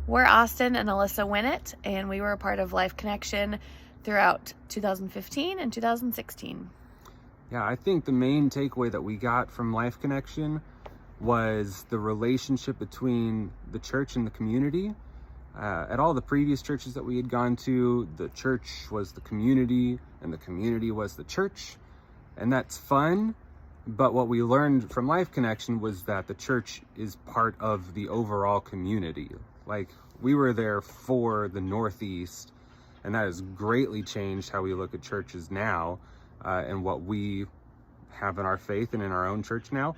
We're Austin and Alyssa Winnett, and we were a part of LifeConnection throughout 2015 and 2016. Yeah, I think the main takeaway that we got from LifeConnection was the relationship between the church and the community. At all the previous churches that we had gone to, the church was the community and the community was the church. And that's fun, but what we learned from LifeConnection was that the church is part of the overall community. Like, we were there for the Northeast, and that has greatly changed how we look at churches now, and what we have in our faith and in our own church now.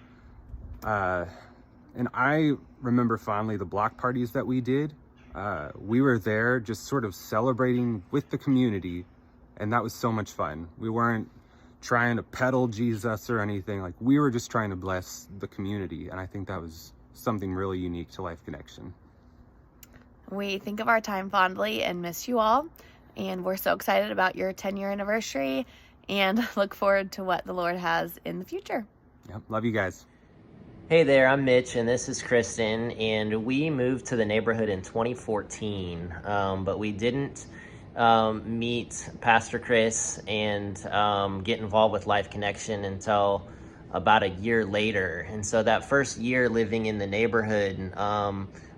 And I remember fondly the block parties that we did. We were there just sort of celebrating with the community, and that was so much fun. We weren't trying to peddle Jesus or anything. Like, we were just trying to bless the community, and I think that was something really unique to LifeConnection. We think of our time fondly and miss you all, and we're so excited about your 10-year anniversary and look forward to what the Lord has in the future. Yep, love you guys. Hey there, I'm Mitch, and this is Kristen, and we moved to the neighborhood in 2014, but we didn't meet Pastor Chris and get involved with LifeConnection until about a year later. And so that first year living in the neighborhood,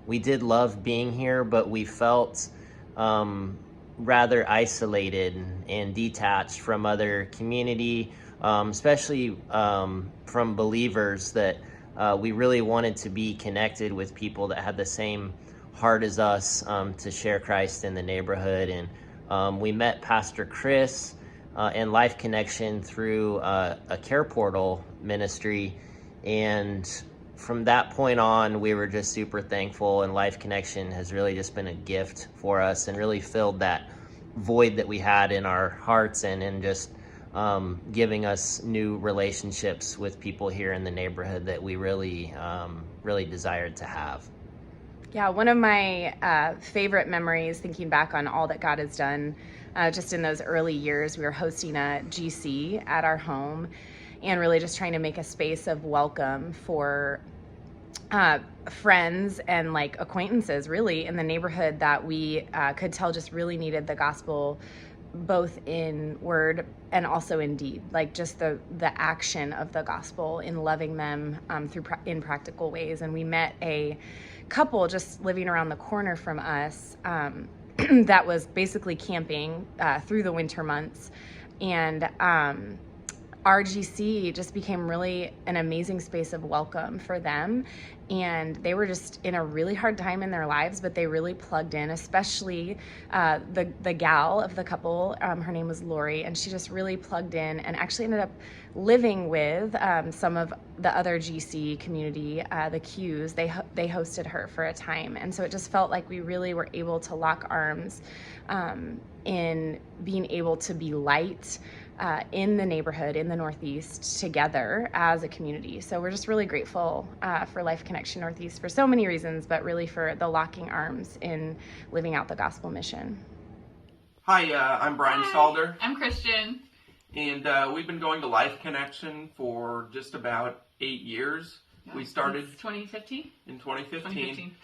we did love being here, but we felt rather isolated and detached from other community, especially from believers, that we really wanted to be connected with people that had the same heart as us, to share Christ in the neighborhood. And we met Pastor Chris and LifeConnection through a care portal ministry. And from that point on, we were just super thankful, and LifeConnection has really just been a gift for us and really filled that void that we had in our hearts, and in just giving us new relationships with people here in the neighborhood that we really desired to have. Yeah, one of my favorite memories, thinking back on all that God has done just in those early years, we were hosting a GC at our home and really just trying to make a space of welcome for friends and like acquaintances really in the neighborhood that we could tell just really needed the gospel, both in word and also in deed, like just the action of the gospel in loving them in practical ways. And we met a couple just living around the corner from us that was basically camping through the winter months, and RGC just became really an amazing space of welcome for them. And they were just in a really hard time in their lives, but they really plugged in, especially the gal of the couple. Her name was Lori, and she just really plugged in and actually ended up living with some of the other GC community, the Qs. They hosted her for a time. And so it just felt like we really were able to lock arms in being able to be light in the neighborhood, in the Northeast, together as a community. So we're just really grateful for LifeConnection Northeast for so many reasons, but really for the locking arms in living out the gospel mission. Hi, I'm Brian Stalder. I'm Christian. And we've been going to LifeConnection for just about 8 years. Yeah, we started 2015. In 2015.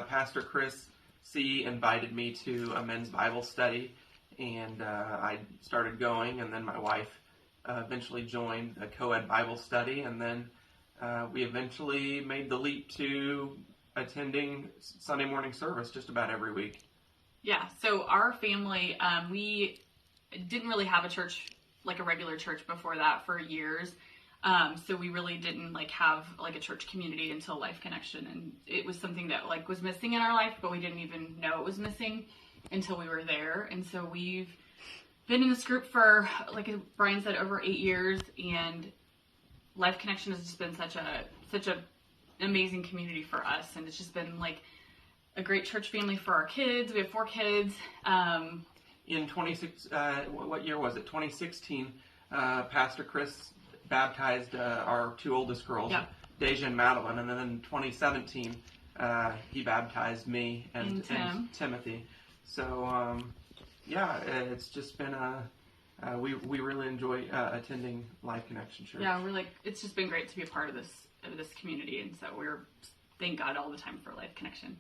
Pastor Chris C. invited me to a men's Bible study. And I started going, and then my wife eventually joined a co-ed Bible study, and then we eventually made the leap to attending Sunday morning service just about every week. Yeah, so our family, we didn't really have a church, like a regular church before that for years. So we really didn't have a church community until LifeConnection, and it was something that was missing in our life, but we didn't even know it was missing until we were there. And so we've been in this group for, like Brian said, over 8 years, and LifeConnection has just been such a amazing community for us, and it's just been a great church family for our kids. We have 4 kids. In what year was it? 2016, Pastor Chris baptized our 2 oldest girls, yeah, Deja and Madeline, and then in 2017 he baptized me and Timothy. So, it's just been we really enjoy attending LifeConnection Church. Yeah, it's just been great to be a part of this community, and so we're thank God all the time for LifeConnection.